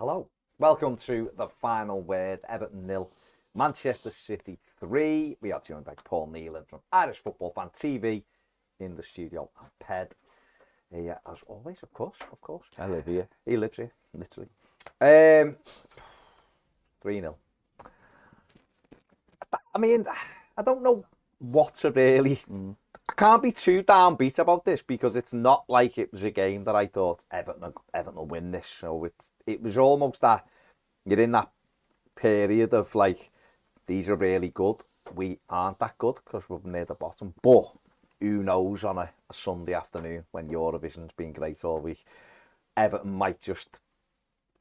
Hello. Welcome to the final word. Everton 0, Manchester City 3. We are joined by Paul Nealon from Irish Football Fan TV in the studio. And Ped here, as always, of course. I live here. He lives here, literally. 3-0. I mean, I don't know what to really... I can't be too downbeat about this because it's not like it was a game that I thought Everton will win this. So it was almost that you're in that period of like, these are really good. We aren't that good because we're near the bottom. But who knows on a Sunday afternoon when Eurovision's been great all week, Everton might just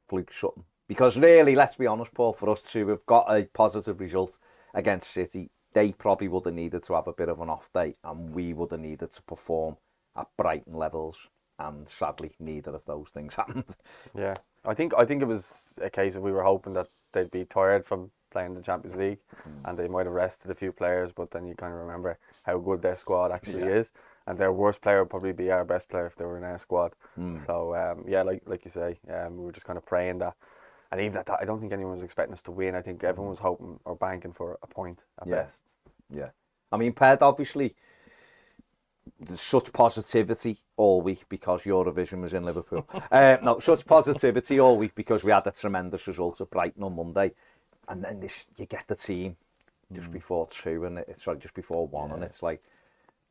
fluke something. Because really, let's be honest, Paul, for us to have got a positive result against City, they probably would have needed to have a bit of an off day, and we would have needed to perform at Brighton levels, and sadly neither of those things happened. Yeah, I think it was a case of we were hoping that they'd be tired from playing the Champions League and they might have rested a few players, but then you kind of remember how good their squad actually is, and their worst player would probably be our best player if they were in our squad. So yeah, like you say, we were just kind of praying that. And even at that, I don't think anyone was expecting us to win. I think everyone was hoping or banking for a point at best. Yeah. I mean, Ped, obviously, there's such positivity all week because Eurovision was in Liverpool. No, such positivity all week because we had a tremendous result at Brighton on Monday. And then you get the team just before 2, and just before 1, and it's like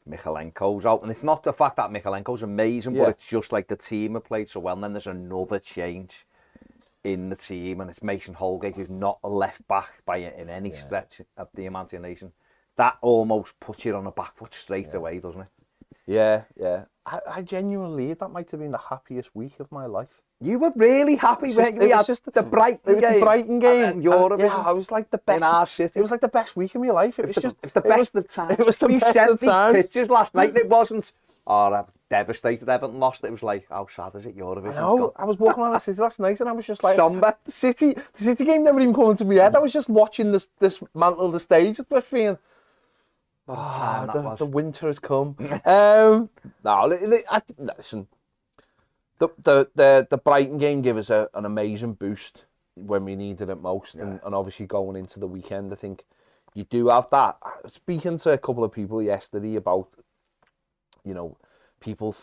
Michalenko's out. And it's not the fact that Michalenko's amazing, but it's just like the team have played so well. And then there's another change in the team, and it's Mason Holgate, who's not a left back in any stretch of the imagination. That almost puts you on the back foot straight away, doesn't it? Yeah. I genuinely, that might have been the happiest week of my life. You were really happy when we had the Brighton game. The Brighton game. And Eurovision. Yeah, I was like the best. In our city. It was like the best week of my life. It was the best of times. It was the best of times. Pictures last night, and it wasn't, I'm devastated Everton lost. It was like, how sad is it, Eurovision? No, I was walking around the city last night and I was just like, somber. The City game never even came into my head. I was just watching this mantle the stage. It was feeling, what a time that was. The winter has come. Listen, the Brighton game gave us an amazing boost when we needed it most, and obviously going into the weekend, I think you do have that. Speaking to a couple of people yesterday about, people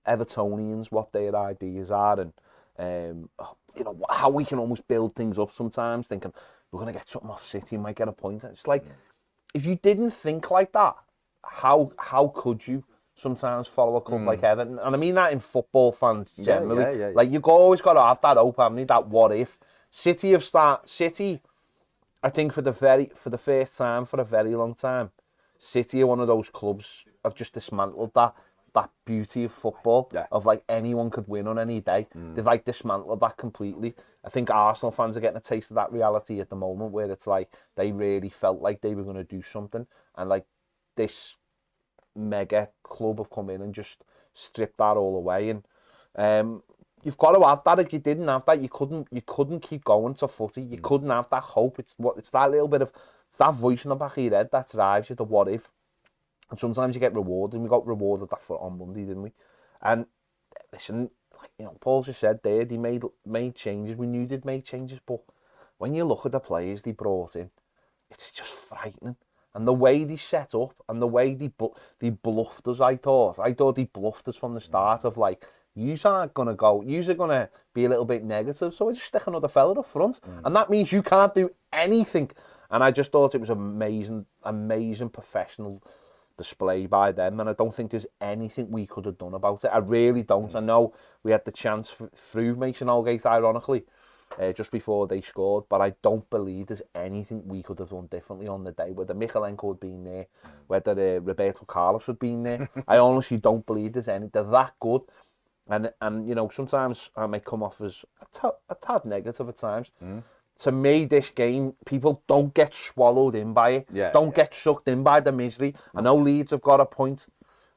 Evertonians, what their ideas are, and how we can almost build things up sometimes, thinking we're going to get something off City, might get a point. It's like, if you didn't think like that, how could you sometimes follow a club like Everton? And I mean that in football fans generally. Yeah. Like, you've always got to have that hope, haven't you? That what if. City, I think for the first time for a very long time, City are one of those clubs have just dismantled that beauty of football, of like anyone could win on any day. They've like dismantled that completely. I think Arsenal fans are getting a taste of that reality at the moment, where it's like they really felt like they were going to do something, and like this mega club have come in and just stripped that all away. And you've got to have that. If you didn't have that, you couldn't keep going to footy. You couldn't have that hope. It's that little bit of, it's that voice in the back of your head that drives you, the what if. And sometimes you get rewarded, and we got rewarded that for on Monday, didn't we? And listen, Paul just said there, they made changes. We knew they'd made changes, but when you look at the players they brought in, it's just frightening. And the way they set up, and the way they bluffed us, I thought they bluffed us from the start of like, yous aren't going to go, yous are going to be a little bit negative, so we just stick another fella up front. And that means you can't do anything. And I just thought it was amazing professional display by them, and I don't think there's anything we could have done about it. I really don't. I know we had the chance through Mason Holgate, ironically, just before they scored, but I don't believe there's anything we could have done differently on the day, whether Michalenko had been there, whether Roberto Carlos had been there. I honestly don't believe there's any. They're that good, and sometimes I may come off as a tad negative at times. To me, this game, people don't get swallowed in by it. Don't get sucked in by the misery. I know Leeds have got a point,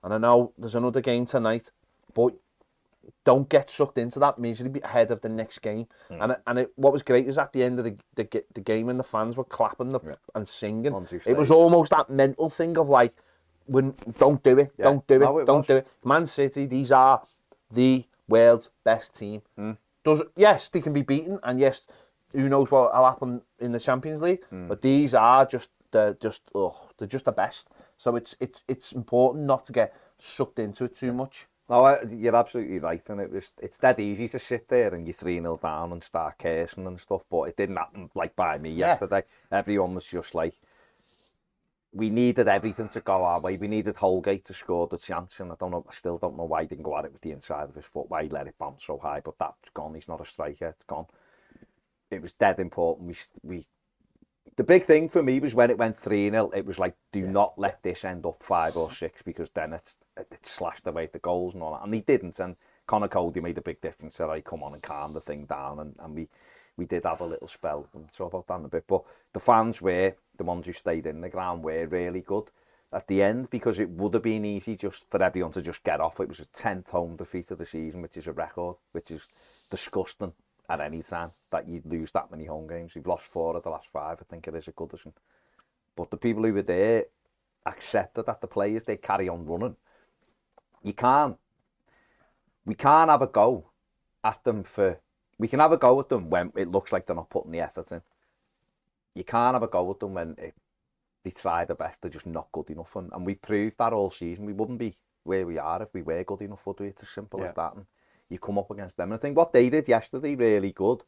and I know there's another game tonight, but don't get sucked into that misery ahead of the next game. And what was great is at the end of the game, when the fans were clapping and singing, it was almost that mental thing of like, don't do it. Man City, these are the world's best team. yes, they can be beaten, and yes, who knows what will happen in the Champions League. But these are they're just the best. So it's important not to get sucked into it too much. No, you're absolutely right, and it's dead easy to sit there and you're 3-0 down and start cursing and stuff, but it didn't happen like by me yesterday. Everyone was just like, we needed everything to go our way. We needed Holgate to score the chance, and I still don't know why he didn't go at it with the inside of his foot, why he let it bounce so high, but that's gone. He's not a striker, it's gone. It was dead important. The big thing for me was when it went 3-0, it was like, do not let this end up 5 or 6, because then it slashed away the goals and all that. And he didn't, and Conor Cody made a big difference. Said, "Right, come on and calm the thing down." And we did have a little spell. We'll talk about that in a bit. But the fans were, the ones who stayed in the ground, were really good at the end, because it would have been easy just for everyone to just get off. It was a 10th home defeat of the season, which is a record, which is disgusting at any time that you lose that many home games. We've lost 4 of the last 5, I think it is, at Goodison. But the people who were there accepted that the players, they carry on running. We can't have a go at them we can have a go at them when it looks like they're not putting the effort in. You can't have a go at them when they try the best, they're just not good enough. And we've proved that all season. We wouldn't be where we are if we were good enough, would we? It's as simple as that. And you come up against them. And I think what they did yesterday really good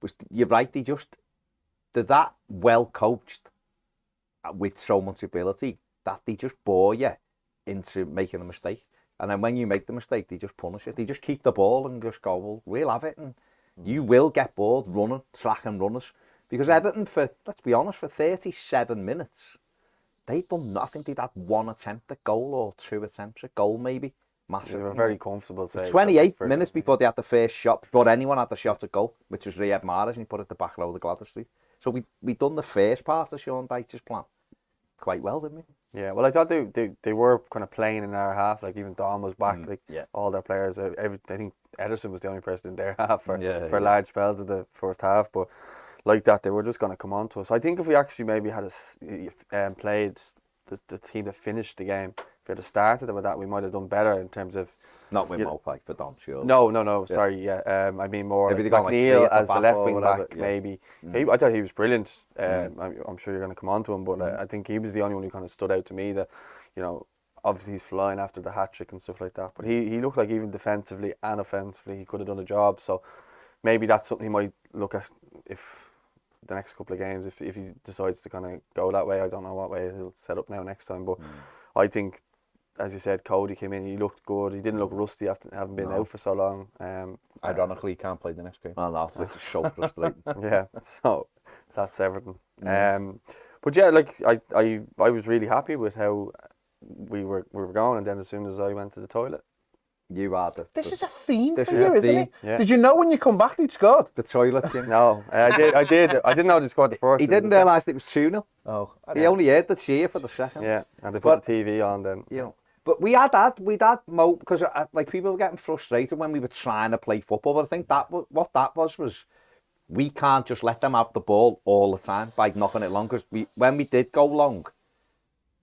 was, you're right, they're that well coached with so much ability that they just bore you into making a mistake. And then when you make the mistake, they just punish it. They just keep the ball and just go, well, we'll have it. And you will get bored running, tracking runners. Because Everton, let's be honest, for 37 minutes, they'd done nothing. They'd had 1 attempt at goal or 2 attempts at goal, maybe. Massive. They were very comfortable. 28 minutes before they had the first shot, before anyone had the shot at goal, which was Riyad Mahrez, and he put it at the back row of the Gladys Street. So we'd done the first part of Sean Dyche's plan quite well, didn't we? Yeah, well, I thought they were kind of playing in our half. Like, even Dom was back. All their players. I think Ederson was the only person in their half for large spells of the first half. But like that, they were just going to come on to us. I think if we actually maybe had played the team that finished the game, if we had started with that, we might have done better in terms of... Not with Mopai for Dom, sure. No, sorry, I mean more like McNeil as the left wing back, maybe. I thought he was brilliant. I'm sure you're going to come on to him, but I think he was the only one who kind of stood out to me that, obviously he's flying after the hat-trick and stuff like that, but he looked like even defensively and offensively he could have done a job, so maybe that's something he might look at if the next couple of games, if he decides to kind of go that way. I don't know what way he'll set up now next time, but I think, as you said, Cody came in, he looked good. He didn't look rusty after having been out for so long. Ironically, he can't play the next game. Well, no, it's so frustrating. Yeah, so that's Everton. But yeah, like I was really happy with how we were going, and then as soon as I went to the toilet, you are This is a fiend this for is you, a isn't fiend. it? Yeah. Did you know when you come back they'd scored? The toilet, Jim. No, I did. I didn't know they scored the first. He didn't realise it was 2-0. Oh, he only heard the cheer for the second. Yeah, and they put the TV on then. But we'd had Mo, because like people were getting frustrated when we were trying to play football. But I think what that was we can't just let them have the ball all the time by knocking it long. Because when we did go long,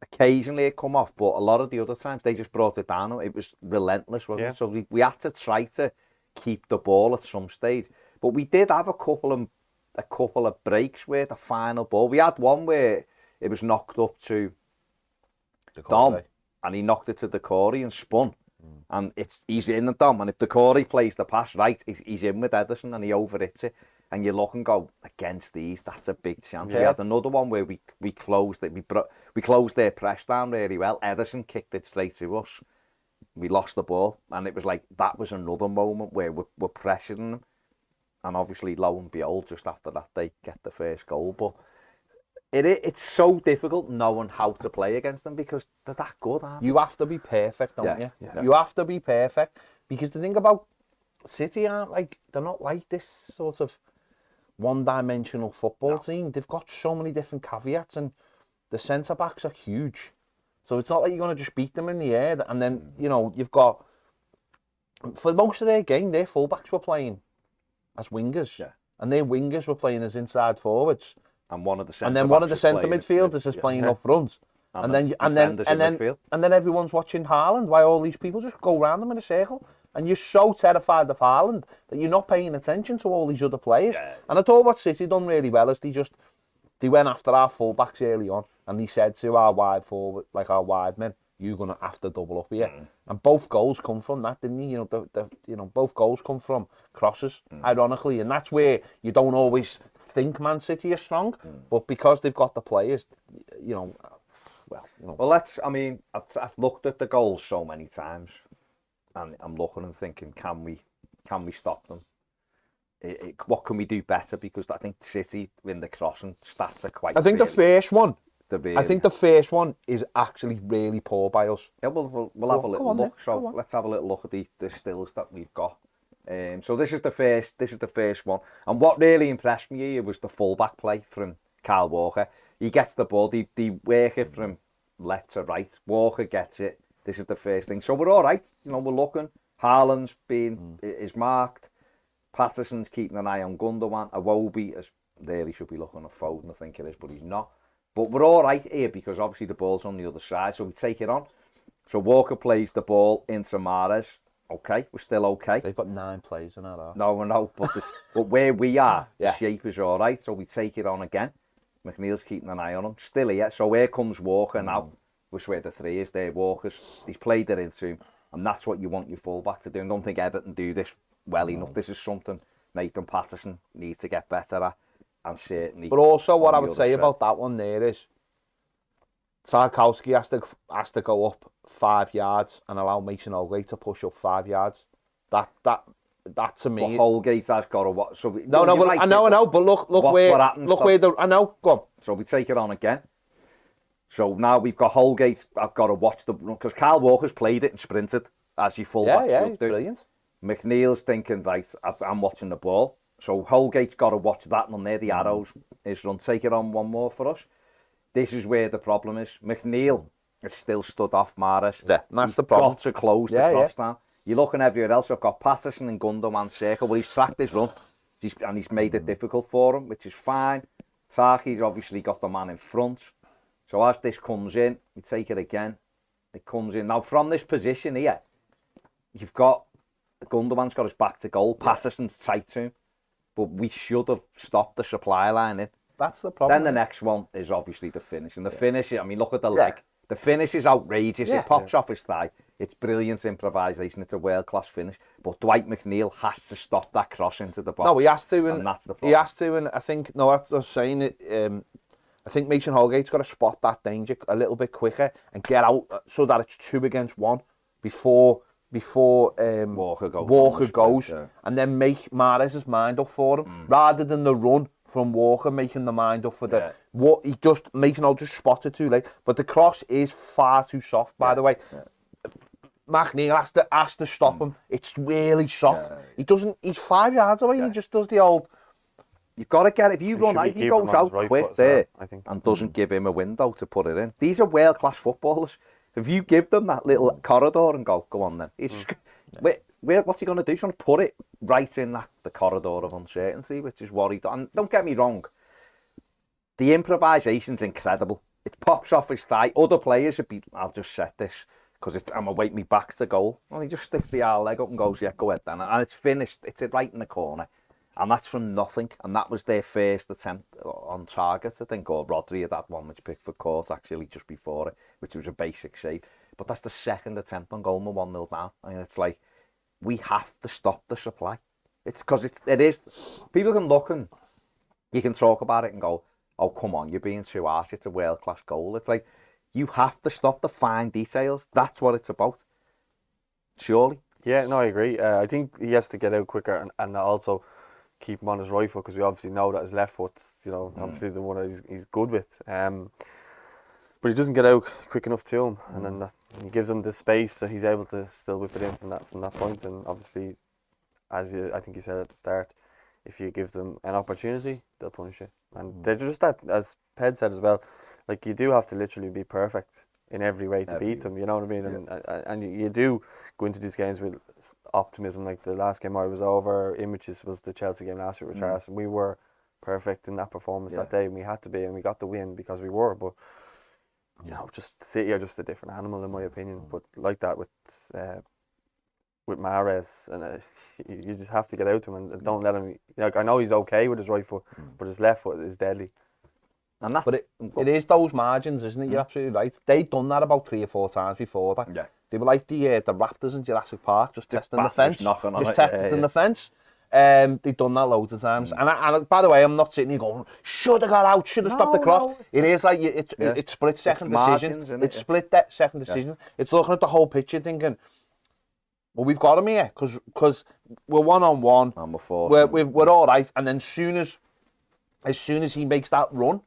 occasionally it come off, but a lot of the other times they just brought it down. It was relentless, wasn't it? So we had to try to keep the ball at some stage. But we did have a couple of breaks where the final ball. We had one where it was knocked up to Dom, and he knocked it to Decore and spun. And he's in the Dom, and if Decore plays the pass right, he's in with Ederson and he overhits it. And you look and go, against these, that's a big chance. We had another one where we closed it. We closed their press down really well. Ederson kicked it straight to us. We lost the ball, and it was like that was another moment where we're pressuring them. And obviously, lo and behold, just after that, they get the first goal. But it's so difficult knowing how to play against them because they're that good, aren't they? You have to be perfect, don't you? Yeah. You have to be perfect, because the thing about City they're not like this sort of one-dimensional football team. They've got so many different caveats, and the centre-backs are huge. So it's not like you're going to just beat them in the air. And then, you've got... For most of their game, their full-backs were playing as wingers. Yeah. And their wingers were playing as inside forwards. And one of the centre midfielders is playing up front. And then everyone's watching Haaland while all these people just go round them in a circle. and you're so terrified of Haaland that you're not paying attention to all these other players. Yeah. And I thought what City done really well is they went after our fullbacks early on, and they said to our wide forward, like our wide men, you're gonna have to double up here. And both goals come from that, didn't they? Both goals come from crosses, ironically, and that's where you don't always think Man City are strong, but because they've got the players, Well, I've looked at the goals so many times, and I'm looking and thinking, can we stop them? What can we do better? Because I think City in the crossing stats are quite. I think the first one. Really, I think the first one is actually really poor by us. Yeah, we'll have a little look. So let's have a little look at the stills that we've got. So this is the first one. And what really impressed me here was the fullback play from Kyle Walker. He gets the ball, they work it from left to right. Walker gets it. This is the first thing. So we're all right. We're looking. Haaland's is marked. Patterson's keeping an eye on Gundogan. Iwobi really should be looking at Foden, I think it is, but he's not. But we're all right here because obviously the ball's on the other side, so we take it on. So Walker plays the ball into Mahrez. Okay, we're still okay. They've got 9 players in that. No, but where we are, the shape is all right, so we take it on again. McNeil's keeping an eye on him. Still here, so here comes Walker now. Which where the 3 is there, Walker's. He's played it into him, and that's what you want your fullback to do. And don't think Everton do this well enough. This is something Nathan Patterson needs to get better at. And certainly. But also what I would say about that one there is Tarkowski has to go up 5 yards and allow Mason Holgate to push up 5 yards. That to me. But Holgate has got to what? So I know. But look where I know. Go on. So we take it on again. So now we've got Holgate. I've got to watch because Kyle Walker's played it and sprinted as you fullback. Yeah, he's brilliant. McNeil's thinking, right, I'm watching the ball. So Holgate's got to watch that one there. The arrows is run. Take it on one more for us. This is where the problem is. McNeil is still stood off Mahrez. Yeah, that's the problem. Got to close the cross down. You're looking everywhere else. I've got Patterson and Gundogan circle. Well, he's tracked his run. He's made it difficult for him, which is fine. Taki's obviously got the man in front. So as this comes in, we take it again. It comes in. Now, from this position here, you've got Gundogan's got his back to goal. Patterson's tight to him. But we should have stopped the supply line in. That's the problem. Then the next one is obviously the finish. And the finish, I mean, look at the leg. The finish is outrageous. It pops off his thigh. It's brilliant improvisation. It's a world-class finish. But Dwight McNeil has to stop that cross into the box. No, he has to. And that's the problem. He has to, and I think, I was saying it, I think Mason Holgate's got to spot that danger a little bit quicker and get out so that it's 2 against 1 before Walker goes and then make Mahrez's mind up for him rather than the run from Walker making the mind up for what he just Mason just spotted too late. But the cross is far too soft, by the way. McNeil has to stop him. It's really soft. He's 5 yards away and he just does the old. You've got to get it. If you run out, he goes out quick there I think. and doesn't give him a window to put it in. These are world class footballers. If you give them that little corridor and go on then, it's what's he going to do? He's going to put it right in the corridor of uncertainty, which is what he does. And don't get me wrong, the improvisation's incredible. It pops off his thigh. Other players would be, I'll just set this because I'm awaiting me back to goal. And he just sticks the leg up and goes, yeah, go ahead then. And it's finished. It's right in the corner. And that's from nothing. And that was their first attempt on target, I think, or Rodri had that one, which Pickford caught actually just before it, which was a basic save. But that's the second attempt on goal, 1-0 down. I mean, it's like, we have to stop the supply. It's because it is. People can look and you can talk about it and go, oh, come on, you're being too harsh. It's a world-class goal. It's like, you have to stop the fine details. That's what it's about. Surely. Yeah, no, I agree. I think he has to get out quicker and also keep him on his right foot because we obviously know that his left foot's, obviously the one that he's good with. But he doesn't get out quick enough to him, and then he gives him the space so he's able to still whip it in from that point. And obviously, I think you said at the start, if you give them an opportunity, they'll punish you. And they're just that, as Ped said as well, like you do have to literally be perfect in every way to beat them. You know what I mean? Yeah. And you do go into these games with optimism. Like the last game I was over, Images was the Chelsea game last year with Charles, and we were perfect in that performance that day, and we had to be, and we got the win because we were. But just City are just a different animal in my opinion. But like that with with Mahrez, and you just have to get out to him and don't let him. Like, I know he's okay with his right foot, but his left foot is deadly. And that, But it is those margins, isn't it? You're absolutely right. They've done that about 3 or 4 times before that. Yeah. They were like the Raptors in Jurassic Park, just testing the fence. Just testing the fence. They've done that loads of times. And by the way, I'm not sitting here going, should have got out, should have stopped the cross. No. It is like, it's split second decisions. It's split second decisions. It's looking at the whole picture thinking, well, we've got him here because we're one-on-one. And we're all right. And then as soon as he makes that run,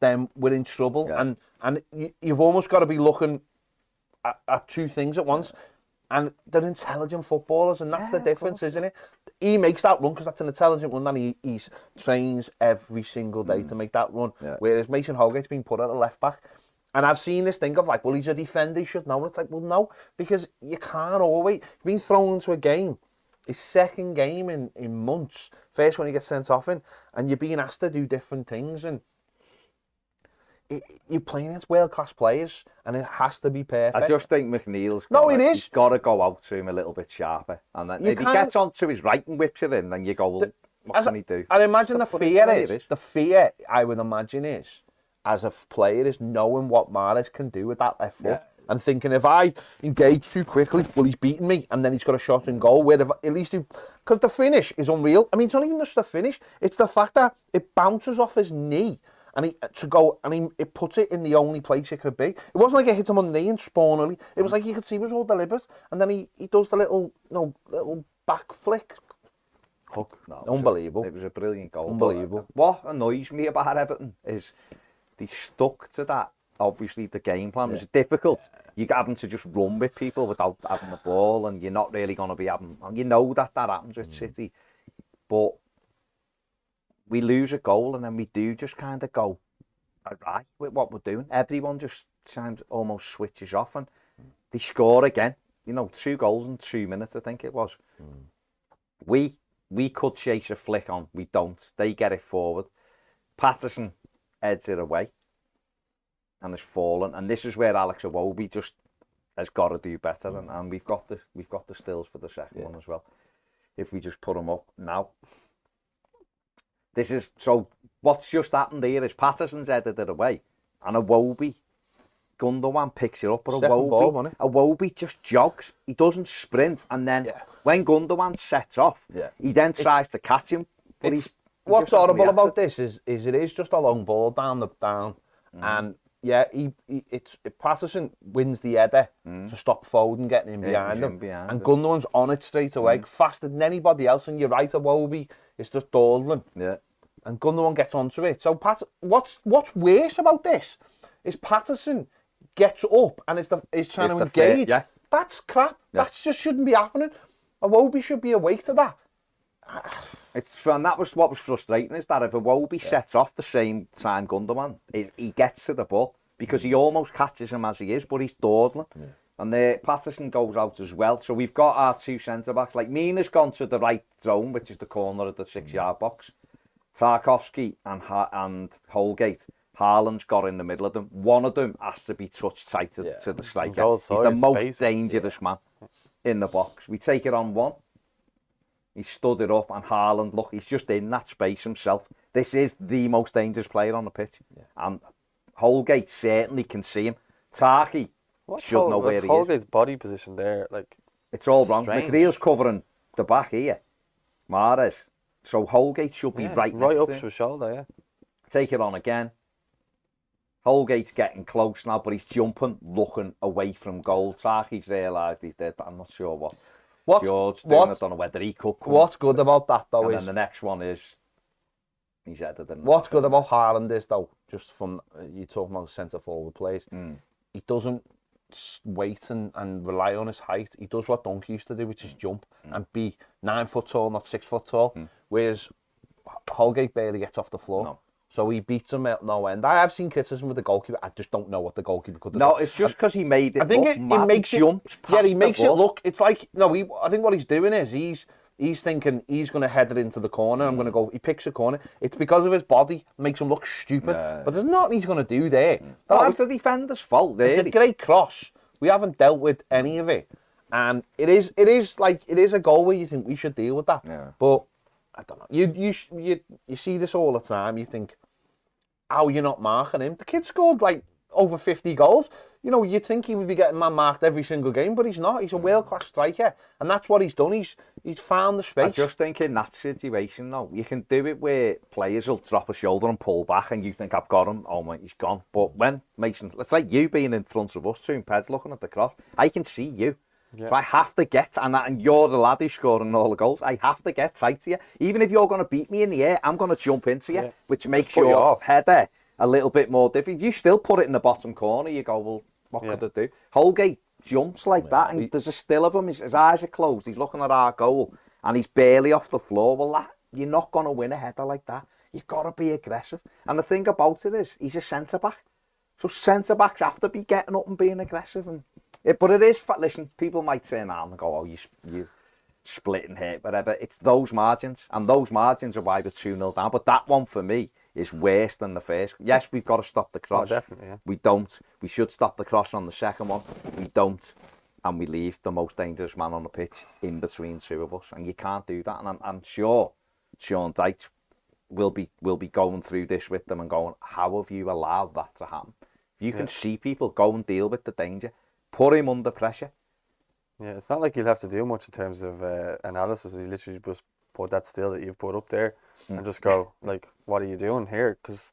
then we're in trouble. Yeah. And you've almost got to be looking at 2 things at once. And they're intelligent footballers, and that's the difference, isn't it? He makes that run because that's an intelligent run, and he trains every single day to make that run. Yeah. Whereas Mason Holgate's been put at a left back. And I've seen this thing of like, well, he's a defender, he should know. And it's like, well, no, because you can't always. You've been thrown into a game, his second game in months, first one he gets sent off in, and you're being asked to do different things. And you're playing against world-class players, and it has to be perfect. I just think McNeil's he's got to go out to him a little bit sharper. And then if he gets onto his right and whips it in, then you go, well, what can he do? I imagine the fear, I would imagine is, as a player, is knowing what Mahrez can do with that left foot. And thinking, if I engage too quickly, well, he's beaten me, and then he's got a shot and goal. Where at least because the finish is unreal. I mean, it's not even just the finish; it's the fact that it bounces off his knee, and it puts it in the only place it could be. It wasn't like it hit him on the knee and spawn early. It was like you could see it was all deliberate, and then he does the little back flick. Hook. No, unbelievable. It was a brilliant goal. Unbelievable. What annoys me about Everton is they stuck to that. Obviously, the game plan was difficult. You're having to just run with people without having the ball, and you're not really going to be having. You know that happens with City, but we lose a goal, and then we do just kind of go right with what we're doing. Everyone just almost switches off, and they score again. 2 goals in 2 minutes, I think it was. We could chase a flick on. We don't. They get it forward. Patterson heads it away. And has fallen, and this is where Alex Iwobi just has got to do better, and we've got the stills for the second one as well. If we just put them up now, this is so. What's just happened here is Patterson's headed it away, and Iwobi, Gundogan picks it up, but Iwobi just jogs. He doesn't sprint, and then when Gundogan sets off, he then tries to catch him. But what's horrible about this is it is just a long ball down, and. Yeah, Patterson wins the header to stop Foden getting in behind him. And Gundogan's on it straight away, faster than anybody else. And you're right, Iwobi is just dawdling. Yeah. And Gundogan gets onto it. So what's worse about this is Patterson gets up and is trying to engage. That's crap. That just shouldn't be happening. Iwobi should be awake to that. And that was what was frustrating, is that if Iwobi sets off the same time Gundogan, he gets to the ball because he almost catches him as he is, but he's dawdling. And Patterson goes out as well. So we've got our 2 centre-backs. Like, Mina's gone to the right zone, which is the corner of the 6-yard box. Tarkowski and Holgate. Haaland's got in the middle of them. One of them has to be touched tight to the striker. He's the most dangerous man in the box. We take it on one. He stood it up, and Haaland, look, he's just in that space himself. This is the most dangerous player on the pitch. And Holgate certainly can see him. Tarky should know where he is. Holgate's body position there, it's all wrong. McNeil's covering the back here. Mahrez. So Holgate should be right up to his shoulder, Take it on again. Holgate's getting close now, but he's jumping, looking away from goal. Tarky's realised he's dead, but I'm not sure what. George doing, I don't know whether he could come. What's good about that, though, and then the next one is he's headed in. What's good about Haaland is, though, just from you talking about centre-forward plays, he doesn't wait and rely on his height. He does what Dunk used to do, which is jump and be 9 foot tall, not 6 foot tall. Whereas Holgate barely gets off the floor. No. So he beats him at no end. I have seen criticism with the goalkeeper. I just don't know what the goalkeeper could do. No, it's just because he made it. I think it makes jumps. He makes it look. It's like I think what he's doing is he's thinking he's going to head it into the corner. I'm going to go. He picks a corner. It's because of his body makes him look stupid. But there's nothing he's going to do there. It's the defender's fault. Really. It's a great cross. We haven't dealt with any of it, And it is a goal where you think we should deal with that. Yeah. But I don't know. You see this all the time. You think, how are you not marking him? The kid scored like over 50 goals. You know, you'd think he would be getting man marked every single game, but he's not. He's a world-class striker, and that's what he's done. He's found the space. I just think in that situation, though, you can do it where players will drop a shoulder and pull back, and you think, I've got him, oh my, he's gone. But when Mason, it's like you being in front of us, two Peds looking at the cross, I can see you. Yeah. So I have to get, and you're the lad who's scoring all the goals, I have to get tight to you. Even if you're going to beat me in the air, I'm going to jump into you, which makes your header a little bit more difficult. If you still put it in the bottom corner, you go, well, what could I do? Holgate jumps like that, and there's a still of him. His eyes are closed. He's looking at our goal, and he's barely off the floor. Well, you're not going to win a header like that. You've got to be aggressive. And the thing about it is, he's a centre-back. So centre-backs have to be getting up and being aggressive. But it is, listen, people might turn around and go, oh, you splitting here, whatever. It's those margins, and those margins are why we're 2-0 down. But that one, for me, is worse than the first. Yes, we've got to stop the cross. Oh, definitely, yeah. We don't. We should stop the cross on the second one. We don't. And we leave the most dangerous man on the pitch in between two of us. And you can't do that. And I'm sure Sean Dyche will be going through this with them and going, how have you allowed that to happen? If you can see people go and deal with the danger, put him under pressure. Yeah, it's not like you'll have to do much in terms of analysis. You literally just put that still that you've put up there and just go, like, what are you doing here? Because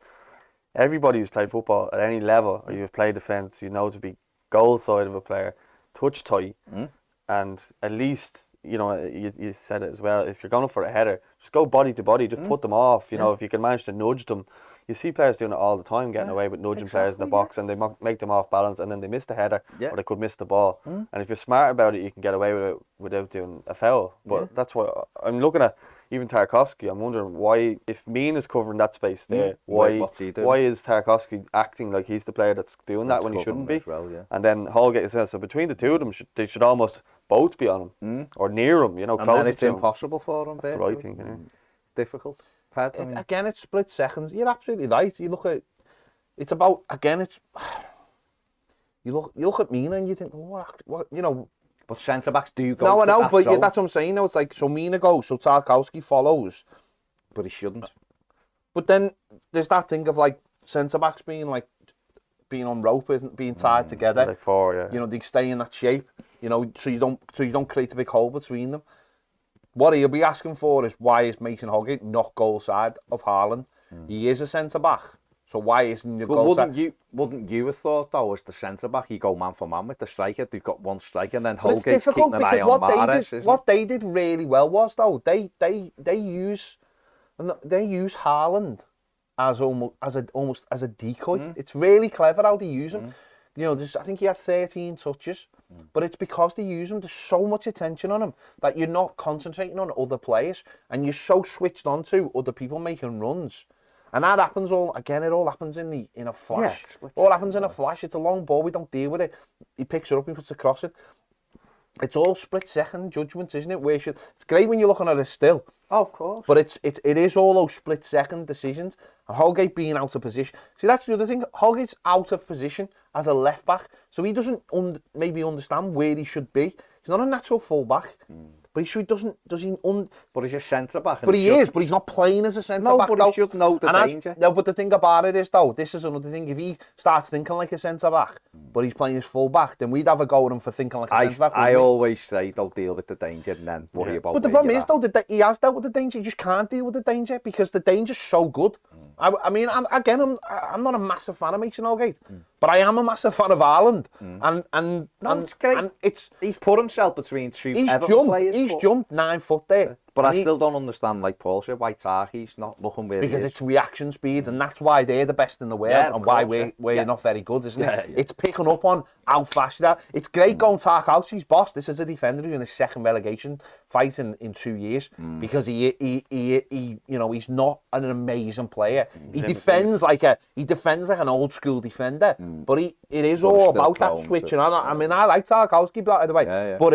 everybody who's played football at any level, or you've played defence, you know to be goal side of a player, touch tight, and at least, you know, you said it as well, if you're going for a header, just go body to body, just put them off. You know, if you can manage to nudge them. You see players doing it all the time, getting away with nudging players in the box, and they make them off balance, and then they miss the header, or they could miss the ball. And if you're smart about it, you can get away with it without doing a foul. But that's what I'm looking at. Even Tarkowski, I'm wondering why, if Mean is covering that space there, why is Tarkowski acting like he's the player that's doing that when he shouldn't be? Well, and then Holgate as well. So between the two of them, they should almost both be on him or near him. You know, and then it's impossible for them. That's the right thing. It's difficult. Again, it's split seconds. You're absolutely right. You look at, it's about, again, it's, you look at Mina and you think, well, what, you know. But centre-backs do go No, I know, but zone. that's what I'm saying. Now it's like, so Mina goes, so Tarkowski follows. But he shouldn't. But then there's that thing of like centre-backs being on rope, isn't being tied together. Like four, yeah. You know, they stay in that shape, you know, so you don't create a big hole between them. What he'll be asking for is, why is Mason Holgate not goal side of Haaland? He is a centre-back. So why isn't the goal side? Wouldn't you have thought, though, as the centre-back, you go man for man with the striker, they've got one striker, and then Holgate's keeping an eye on Mahrez, what they did really well was, though, they use Haaland as almost as a decoy. It's really clever how they use him. You know, I think he had 13 touches, but it's because they use him. There's so much attention on him that you're not concentrating on other players, and you're so switched on to other people making runs. And that happens it all happens in a flash. Yeah, all happens in a flash. It's a long ball, we don't deal with it. He picks it up, he puts the cross in. It's all split second judgments, isn't it? It's great when you're looking at it still. Oh, of course. But it is all those split second decisions. And Holgate being out of position. See, that's the other thing. Holgate's out of position as a left back. So he doesn't maybe understand where he should be. He's not a natural full back. But But he's a centre-back. But he is, but he's not playing as a centre-back. No, but he should know the danger. No, but the thing about it is, though, this is another thing. If he starts thinking like a centre-back, but he's playing as full-back, then we'd have a go at him for thinking like a centre-back. I always say, don't deal with the danger and then worry about it. But the problem is, though, that he has dealt with the danger. He just can't deal with the danger because the danger's so good. I mean, I'm not a massive fan of Mason Holgate, but I am a massive fan of Haaland. And it's great. And he's put himself between two Everton players. He's jumped 9 foot there. But I still don't understand, like Paul said, why Tarky's not looking where he is. Because it's reaction speed, and that's why they're the best in the world, and why we're not very good, isn't it? It's picking up on how fast you are. It's great going Tarkowski's boss. This is a defender who's in his second relegation fight in 2 years, because he you know, he's not an amazing player. He defends like an old school defender, but it is all about that switching on. I mean, I like Tarkowski, by the way, but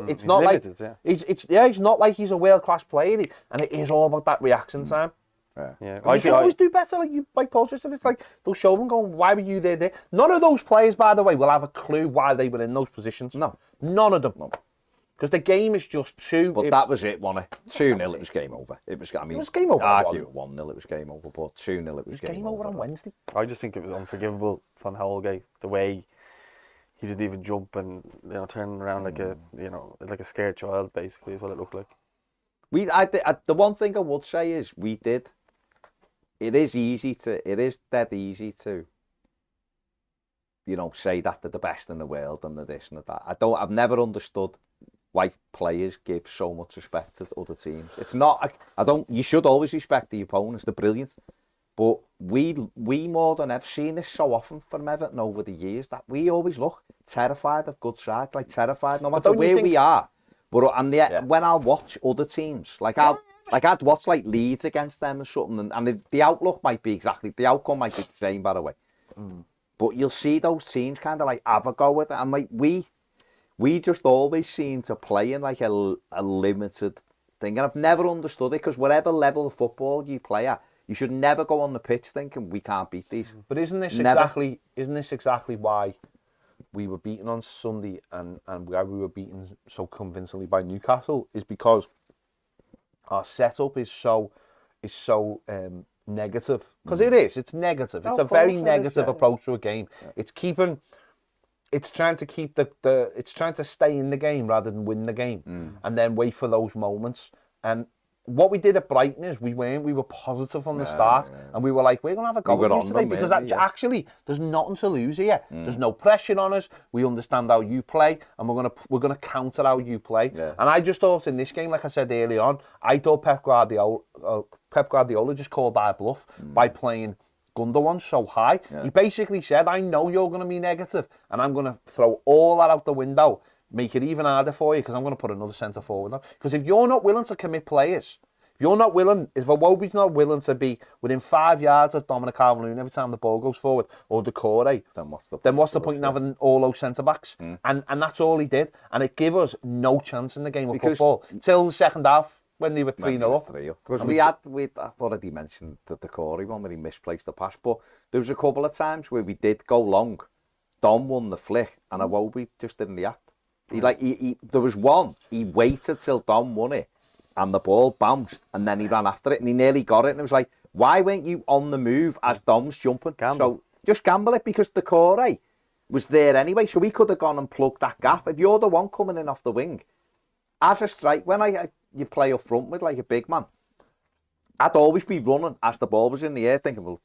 it's not limited, like he's not like he's a world-class player, and it is all about that reaction time. Yeah. You can always do better, like Paul just said. It's like they'll show them going, why were you there? None of those players, by the way, will have a clue why they were in those positions. No. None of them. No. Because the game is just too... But that was it, wasn't it? 2-0, it was game over. It was game over. Argue 1-0, it was game over, but 2-0, it was game over. On Wednesday. I just think it was unforgivable from Holgate, the way he didn't even jump and turn around like a scared child, basically, is what it looked like. The one thing I would say is we did. It is dead easy to, say that they're the best in the world and they're this and that. I've never understood why players give so much respect to other teams. It's not, you should always respect the opponents, they're brilliant. But we more than have seen this so often from Everton over the years that we always look terrified of good sides, like terrified no matter where we are. But when I watch other teams, I'd watch like Leeds against them or something, and the outlook might be the outcome might be the same, by the way. But you'll see those teams kind of like have a go with it, and like we just always seem to play in like a limited thing, and I've never understood it, because whatever level of football you play at, you should never go on the pitch thinking we can't beat these. But isn't this exactly why we were beaten on Sunday and why we were beaten so convincingly by Newcastle? Is because our setup is so negative. Because it's negative. It's a very negative approach to a game. Yeah. It's trying to keep it's trying to stay in the game rather than win the game, and then wait for those moments. And what we did at Brighton is we were positive from the start, and we were like, we're going to have a go at you today, because actually there's nothing to lose here. There's no pressure on us. We understand how you play, and we're gonna counter how you play. Yeah. And I just thought in this game, like I said earlier on, I thought Pep Guardiola just called our bluff by playing Gundogan so high. Yeah. He basically said, I know you're going to be negative, and I'm going to throw all that out the window, make it even harder for you, because I'm going to put another centre forward on. Because if you're not willing to commit players, if Iwobi's not willing to be within 5 yards of Dominic Calvert-Lewin every time the ball goes forward, or Decore, then what's the point in having all those centre-backs? And that's all he did. And it gave us no chance in the game of football till the second half, when they were 3-0 up. Because we'd already mentioned the Decore one where he misplaced the pass, but there was a couple of times where we did go long. Dom won the flick, and Iwobi just didn't react. There was one, he waited till Dom won it, and the ball bounced, and then he ran after it, and he nearly got it, and it was like, why weren't you on the move as Dom's jumping? So just gamble it, because Decore was there anyway, so we could have gone and plugged that gap. If you're the one coming in off the wing, as a strike, when you play up front with like a big man, I'd always be running as the ball was in the air, thinking, well,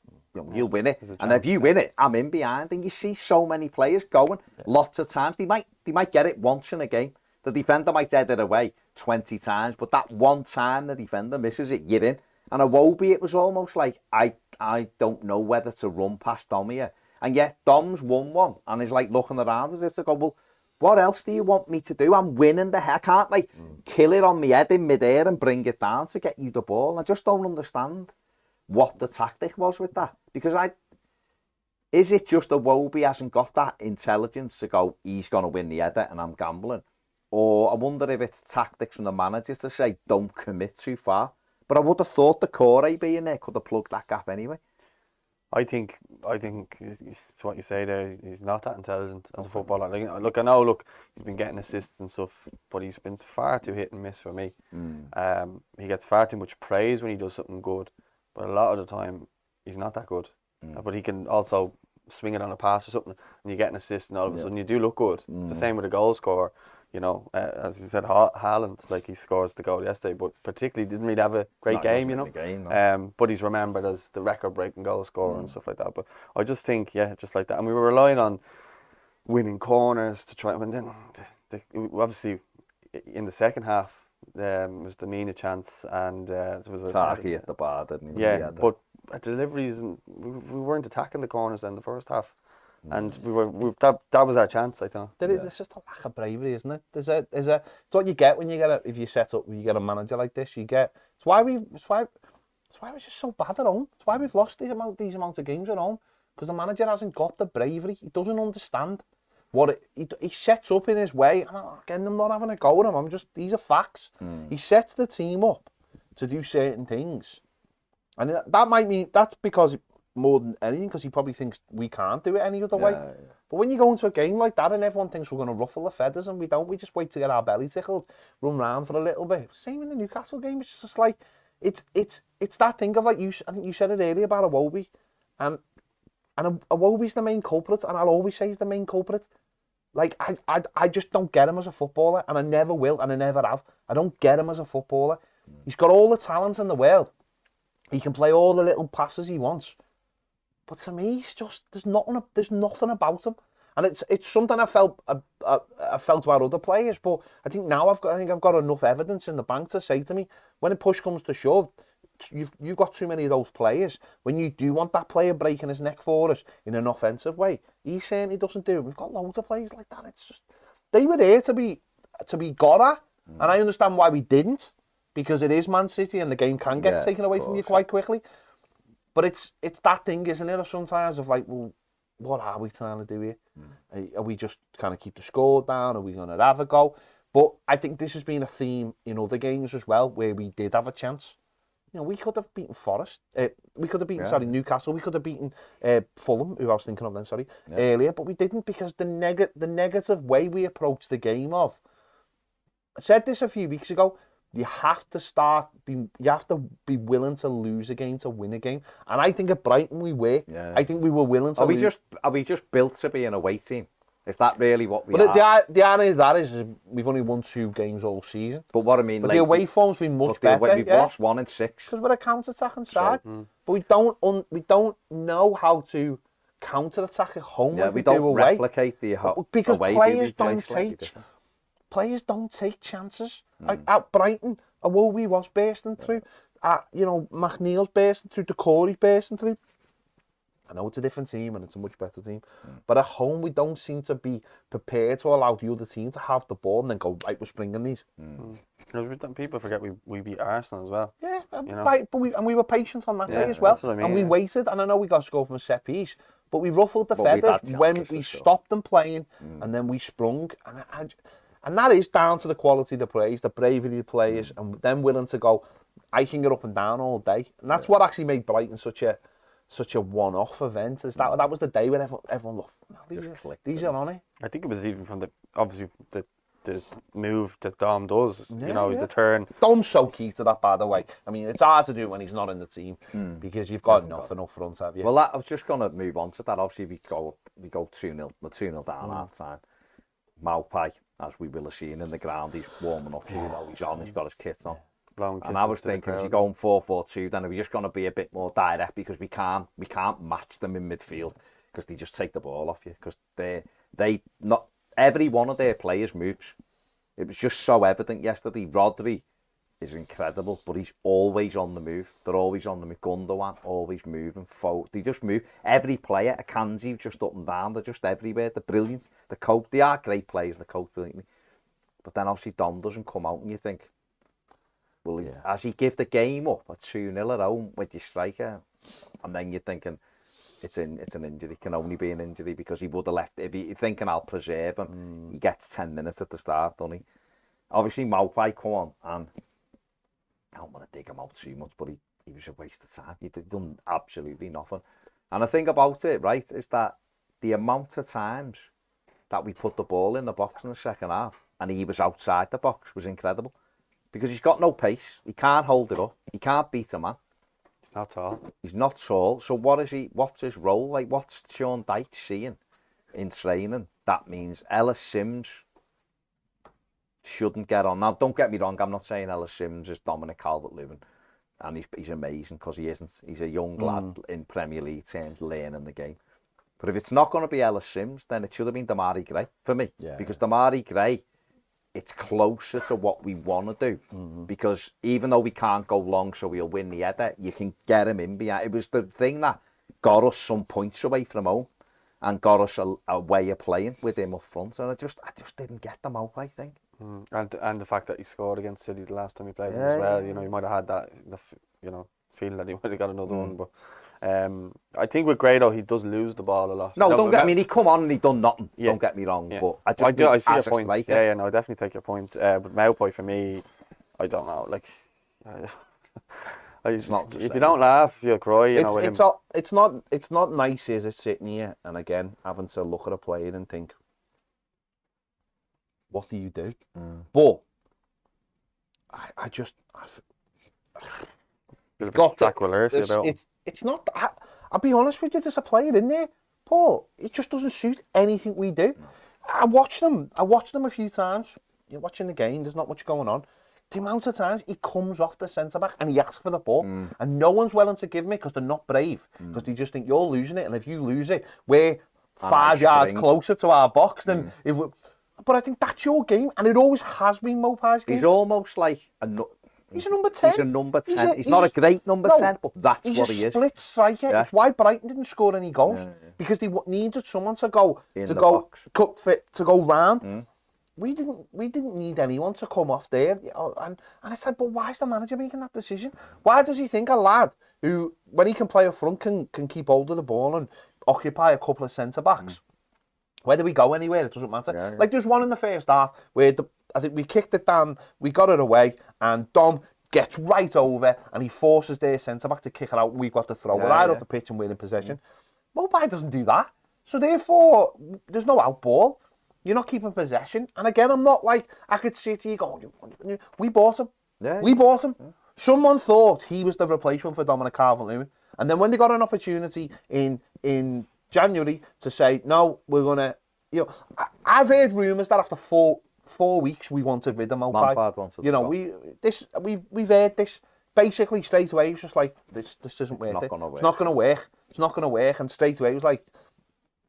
you'll win it. And if you win it, I'm in behind. And you see so many players going lots of times. They might get it once in a game. The defender might head it away 20 times, but that one time the defender misses it, you're in. And Iwobi, it was almost like, I don't know whether to run past Dom here. And yet Dom's won one, and he's like looking around at it to go, well, what else do you want me to do? I'm winning the heck. I can't kill it on my head in midair and bring it down to get you the ball. I just don't understand what the tactic was with that. Because is it just Iwobi hasn't got that intelligence to go, he's going to win the header and I'm gambling? Or I wonder if it's tactics from the manager to say, don't commit too far. But I would have thought the Decore being there could have plugged that gap anyway. I think it's what you say there. He's not that intelligent as a footballer. I know he's been getting assists and stuff, but he's been far too hit and miss for me. He gets far too much praise when he does something good, but a lot of the time he's not that good. But he can also swing it on a pass or something, and you get an assist, and all of a sudden you do look good. It's the same with a goal scorer. As you said, Haaland, like he scores the goal yesterday, but particularly didn't really have a great game, but he's remembered as the record-breaking goal scorer and stuff like that. But I just think, just like that. And we were relying on winning corners to try, and then obviously in the second half, was the Mina chance, and there was a Toffee at the bar, didn't he? But deliveries, and we weren't attacking the corners then the first half. And that was our chance, I thought. There's just a lack of bravery, isn't it? It's what you get when you if you set up, when you get a manager like this. It's why we're just so bad at home. It's why we've lost these amount of games at home, because the manager hasn't got the bravery. He doesn't understand he sets up in his way. And again, I'm not having a go at him. These are facts. He sets the team up to do certain things, And that might mean that's because more than anything, because he probably thinks we can't do it any other way. But when you go into a game like that and everyone thinks we're going to ruffle the feathers and we don't, we just wait to get our belly tickled, run round for a little bit. Same in the Newcastle game. It's just like it's that thing of like I think you said it earlier about Iwobi, and Iwobi's the main culprit, and I'll always say he's the main culprit. Like I just don't get him as a footballer, and I never will, and I never have. I don't get him as a footballer. He's got all the talent in the world. He can play all the little passes he wants. But to me, it's just there's nothing about him, and it's something I felt about other players. But I think now I've got enough evidence in the bank to say to me, when a push comes to shove, you've got too many of those players. When you do want that player breaking his neck for us in an offensive way, he certainly doesn't do it. We've got loads of players like that. It's just they were there to be got at, and I understand why we didn't, because it is Man City and the game can get taken away from you quite quickly. But it's that thing, isn't it, sometimes of like, well, what are we trying to do here? Are we just kind of keep the score down? Are we going to have a go? But I think this has been a theme in other games as well, where we did have a chance. You know, we could have beaten Forest. We could have beaten, Newcastle. We could have beaten Fulham, who I was thinking of then, earlier. But we didn't, because the negative way we approached the game of... I said this a few weeks ago. You have to be willing to lose a game to win a game. And I think at Brighton we were. Yeah. I think we were willing to lose. Are we just built to be an away team? Is that really what we are? The irony of that is we've only won 2 games all season. But what I mean, but like, the away form's been much better. We've lost 1 in 6. Because we're a counter-attacking side. But we don't know how to counter-attack at home. Yeah, we don't replicate the because away. Because players don't take chances. At Brighton, Iwobi was bursting through. McNeil's bursting through. Decore's bursting through. I know it's a different team and it's a much better team. But at home, we don't seem to be prepared to allow the other team to have the ball and then go, right, we're springing these. People forget we beat Arsenal as well. Yeah, but we were patient on that day as well. That's what I mean, and we waited, and I know we got to go from a set piece, but we ruffled the feathers when we stopped them playing, and then we sprung. And that is down to the quality of the players, the bravery of the players, and them willing to go, I can get up and down all day. And that's what actually made Brighton such a one-off event. Is that was the day when everyone looked, these are on it. I think it was even from the move that Dom does, the turn. Dom's so key to that, by the way. I mean, it's hard to do when he's not in the team, because you've got nothing up front, have you? Well, I was just going to move on to that. Obviously, we go 2-0, we're 2-0 down half-time. Maupai, as we will have seen in the ground, he's warming up, he's on, he's got his kit on. And I was thinking, if you're going 4-4-2, then are we just going to be a bit more direct, because we can't match them in midfield, because they just take the ball off you, because they not every one of their players moves. It was just so evident yesterday. Rodri is incredible, but he's always on the move. They're always on the move. Gundogan, always moving. They just move. Every player, Akanji, just up and down. They're just everywhere. They're brilliant. They are great players. They cope brilliantly. But then obviously Dom doesn't come out, and you think, well, as he give the game up at 2-0 at home with your striker, and then you're thinking it's an injury. It can only be an injury, because he would have left. If you're thinking I'll preserve him, he gets 10 minutes at the start, doesn't he? Obviously Maupai come on, and I don't want to dig him out too much, but he was a waste of time. He'd done absolutely nothing. And the thing about it, right, is that the amount of times that we put the ball in the box in the second half and he was outside the box was incredible. Because he's got no pace, he can't hold it up, he can't beat a man. He's not tall. He's not tall, so what's his role? Like, what's Sean Dyche seeing in training? That means Ellis Sims shouldn't get on. Now, don't get me wrong, I'm not saying Ellis Sims is Dominic Calvert-Lewin, and he's amazing, because he isn't. He's a young lad in Premier League terms, learning the game. But if it's not going to be Ellis Sims, then it should have been Damari Gray for me. Yeah. Because Damari Gray, it's closer to what we want to do. Because even though we can't go long, so we'll win the header, you can get him in behind. It was the thing that got us some points away from home and got us a way of playing with him up front. And I just didn't get them out, I think. And the fact that he scored against City the last time he played as well, he might have had that, feeling that he might have got another one. But I think with Gray, though, he does lose the ball a lot. No, he come on and he done nothing. Yeah. Don't get me wrong, but I see your point. I definitely take your point. But Maupai, for me, I don't know. Like, Like, not if you don't laugh, you'll cry. You know, with him. It's not nice, is it, sitting here and again having to look at a player and think, what do you do? But I just got Jack Willersi about him. it's not. I'll be honest with you. There's a player in there, Paul. It just doesn't suit anything we do. I watch them a few times. You're watching the game. There's not much going on. The amount of times he comes off the centre back and he asks for the ball, and no one's willing to give me because they're not brave, because they just think you're losing it, and if you lose it, we're 5 yards closer to our box than if we. But I think that's your game, and it always has been Mopai's game. He's almost like he's a number 10. He's a number 10. He's not a great number 10, but that's what he is. He's a split striker. Yeah. It's why Brighton didn't score any goals, because they needed someone to go cut fit, to go round. We didn't need anyone to come off there, and I said, but why is the manager making that decision? Why does he think a lad who, when he can play up front, can keep hold of the ball and occupy a couple of centre backs? Whether we go anywhere, it doesn't matter. Yeah. Like, there's one in the first half where I think we kicked it down, we got it away, and Dom gets right over and he forces their centre back to kick it out, and we've got to throw it right up the pitch and we're in possession. Mopai doesn't do that, so therefore there's no out ball. You're not keeping possession. And again, I'm not like, I could sit here going, we bought him. Yeah. We bought him. Yeah. Someone thought he was the replacement for Dominic Calvert-Lewin. And then when they got an opportunity in January to say, no, we're going to, I've heard rumours that after four weeks we wanted rid of Mopai. We've heard this basically straight away. It was just like, this doesn't work. It's not going to work. It's not going to work. And straight away it was like,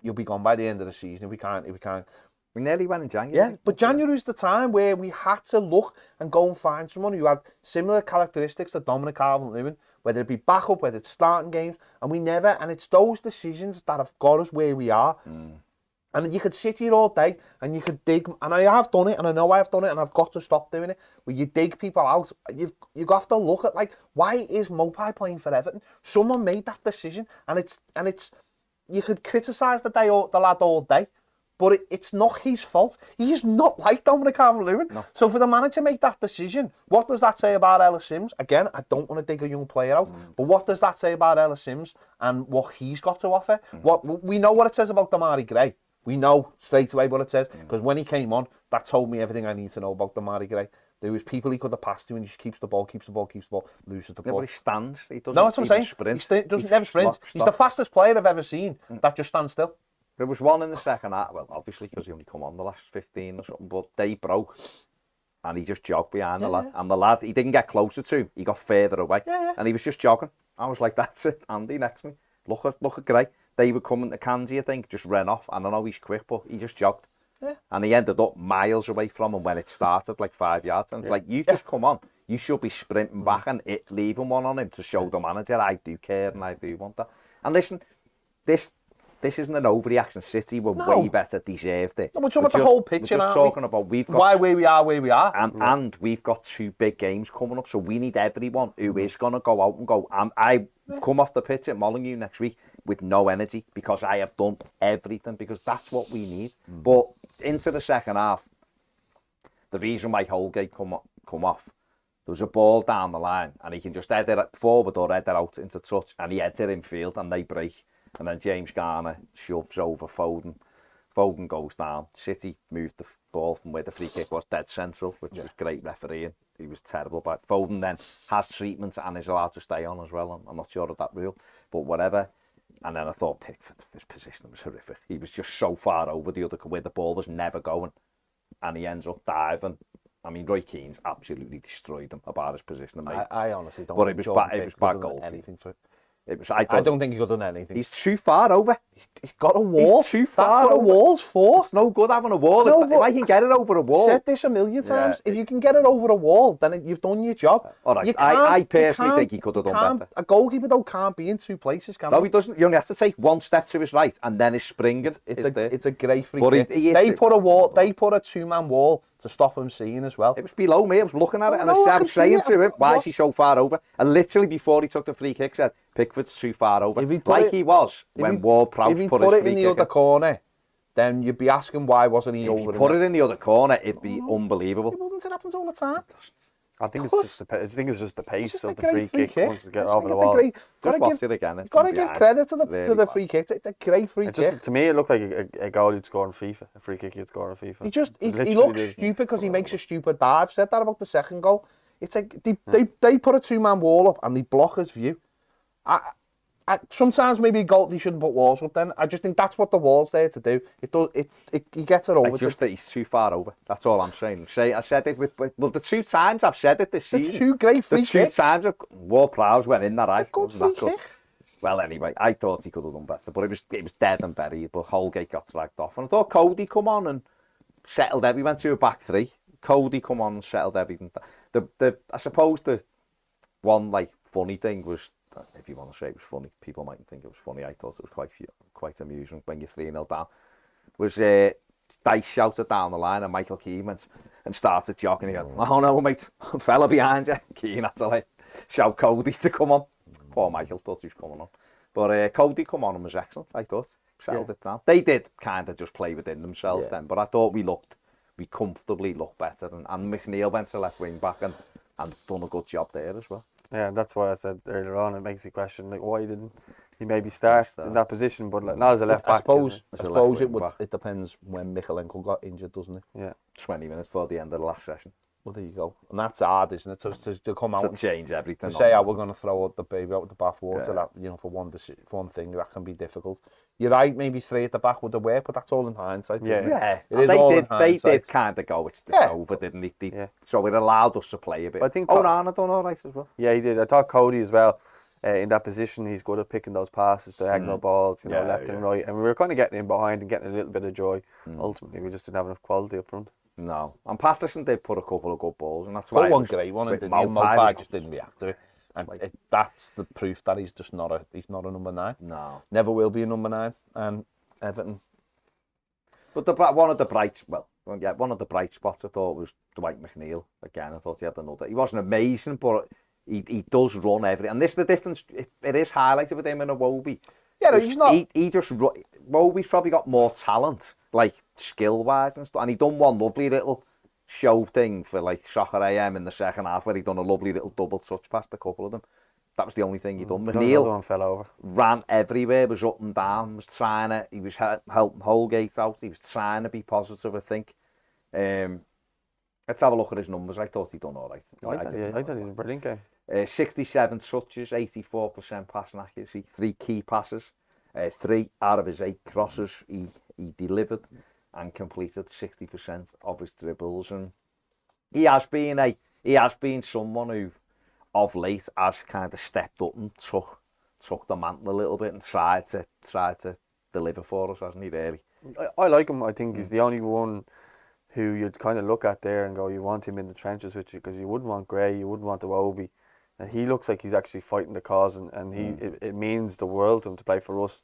you'll be gone by the end of the season if we can't. We nearly went in January. Yeah, but January is the time where we had to look and go and find someone who had similar characteristics to Dominic Calvert-Lewin, whether it be backup, whether it's starting games, and it's those decisions that have got us where we are. And you could sit here all day and you could dig, and I have done it, and I know I've done it, and I've got to stop doing it, where you dig people out. You've got to look at, like, why is Mopai playing for Everton? Someone made that decision, and it's you could criticise the lad all day, but it's not his fault. He's not like Dominic Calvert-Lewin. No. So for the manager to make that decision, what does that say about Ellis Sims? Again, I don't want to dig a young player out, but what does that say about Ellis Sims and what he's got to offer? We know what it says about Damari Gray. We know straight away what it says, because when he came on, that told me everything I need to know about Damari Gray. There was people he could have passed to, and he just keeps the ball, loses the ball. Yeah, but he stands. He doesn't. No, that's what I'm saying. Sprint. He doesn't never sprint. He's the fastest player I've ever seen that just stands still. There was one in the second half, well, obviously, because he only come on the last 15 or something, but they broke, and he just jogged behind the lad. And the lad, he didn't get closer to him, he got further away. And he was just jogging. I was like, that's it, Andy next to me. Look at Gray. They were coming to Kanji, I think, just ran off. And I know he's quick, but he just jogged. Yeah. And he ended up miles away from him when it started, like 5 yards. And it's like, you've just come on. You should be sprinting back and leaving one on him to show the manager, I do care and I do want that. And listen, this isn't an overreaction. City were way better, deserved it. No, we're talking about the whole picture. We're just talking about we've got why where we are. And we've got 2 big games coming up, so we need everyone who is going to go out and go. I come off the pitch at Molyneux next week with no energy because I have done everything, because that's what we need. But into the second half, the reason why Holgate come off, there was a ball down the line and he can just head it forward or head it out into touch, and he heads it in field and they break. And then James Garner shoves over Foden. Foden goes down. City moved the ball from where the free kick was dead central, which was great refereeing. He was terrible. But Foden then has treatment and is allowed to stay on as well. I'm not sure of that rule, but whatever. And then I thought Pickford, his position was horrific. He was just so far over the other, where the ball was never going. And he ends up diving. I mean, Roy Keane's absolutely destroyed him about his position. I honestly don't. But it was bad goal. Anything for it. I don't think he could have done anything. He's too far over. He's got a wall. He's too far. That's what over. A wall's for. It's no good having a wall. No, if I can get it over a wall. I've said this a million times. If you can get it over a wall, then you've done your job. All right. I personally think he could have done better. A goalkeeper though can't be in 2 places, can he? No, he doesn't. You only have to take 1 step to his right, and then his springing. It's a great free kick. They put a 2-man wall to stop him seeing as well. It was below me. I was looking at it, and I was saying to him, "Why is he so far over?" And literally before he took the free kick, said, "Pickford's too far over," he was when Ward-Prowse put his free kick. If he put it in the other corner, then you'd be asking why wasn't he over. If he put it in the other corner, it'd be unbelievable. It happens all the time. I think it's just the pace of the free kick once they get over the It's a wall. Just watch it again. You've got to give credit to Really the bad. free kick. It's a great free kick. To me, it looked like a goal you'd score in FIFA, a free kick you'd score in FIFA. He Literally looks did. stupid because he makes a stupid dive. I've said that about the second goal. It's like they put a two-man wall up and they block his view. Sometimes maybe a goal, they shouldn't put walls up then. I just think that's what the wall's there to do. He gets it over. It's just that he's too far over. That's all I'm saying. I said it with the 2 times I've said it this season. The 2 great free kicks. The 2 times Ward-Prowse went in that eye. Good free kick. Well, anyway, I thought he could have done better, but it was dead and buried. But Holgate got dragged off, and I thought Cody come on and settled everything. Went to a back 3. Cody come on and settled everything. I suppose the one funny thing was, if you want to say it was funny, people mightn't think it was funny. I thought it was quite amusing when you're 3-0 down. Was Dice shouted down the line and Michael Keane went and started jogging. He goes, "Oh no, mate, fella behind you." Keane had to shout Cody to come on. Poor Michael thought he was coming on, but Cody come on and was excellent. I thought settled it down. They did kind of just play within themselves then, but I thought we comfortably looked better, and McNeil went to left wing back and done a good job there as well. Yeah, that's why I said earlier on, it makes you question why didn't he maybe start in that position, but not as a left back. I suppose it depends when Michaelenko got injured, doesn't it? Yeah. 20 minutes before the end of the last session. Well, there you go. And that's hard, isn't it? To come out and change everything. To say, we're going to throw out the baby out with the bathwater, that, for one thing, that can be difficult. You're right, maybe 3 at the back would have worked, but that's all in hindsight, isn't it? Yeah. They did kind of go, it's over, didn't they? So it allowed us to play a bit. I think Onana done all right as well. Yeah, he did. I thought Cody as well, in that position, he's good at picking those passes, diagonal balls, left and right. And we were kind of getting in behind and getting a little bit of joy. Ultimately, we just didn't have enough quality up front. No. And Patterson did put a couple of good balls, and that's why one great one, and Maupay just didn't react to it. And that's the proof that he's just not a number 9. No. Never will be a number 9. And Everton. But one of the bright spots I thought was Dwight McNeil. Again, I thought he had another. He wasn't amazing, but he does run everything. And this is the difference. It is highlighted with him in Iwobi. Yeah, he's not. He just Iwobi's probably got more talent, skill wise and stuff. And he done one lovely little show thing for Soccer AM in the second half, where he done a lovely little double touch past a couple of them. That was the only thing he done. McNeil fell over. Ran everywhere, was up and down, he was helping Holgate out, he was trying to be positive, I think. Let's have a look at his numbers. I thought he'd done all right. I thought he was a brilliant game. 67 touches, 84% passing accuracy, 3 key passes, 3 out of his 8 crosses he delivered and completed 60% of his dribbles. And he has been someone who, of late, has kind of stepped up and took the mantle a little bit and tried to deliver for us, hasn't he, really? I like him. I think he's the only one who you'd kind of look at there and go, you want him in the trenches with you, because you wouldn't want Gray, you wouldn't want Iwobi. And he looks like he's actually fighting the cause, and it means the world to him to play for us.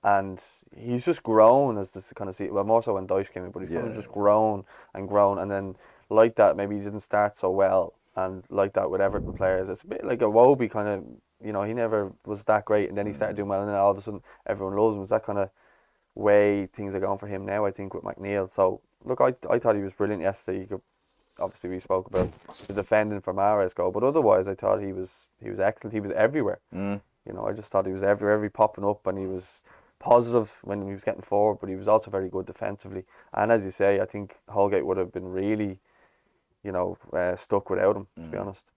And he's just grown as this kind of well, more so when Dyche came in, but he's kind of just grown, and then like that, maybe he didn't start so well, and like that with Everton players, it's a bit like Iwobi kind of, he never was that great, and then he started doing well, and then all of a sudden everyone loves him. It's that kind of way things are going for him now, I think, with McNeil. So look, I thought he was brilliant yesterday. Obviously we spoke about the defending for Mahrez goal, but otherwise I thought he was excellent. He was everywhere. I just thought he was every popping up, and he was positive when he was getting forward, but he was also very good defensively. And as you say, I think Holgate would have been really, stuck without him, to be honest.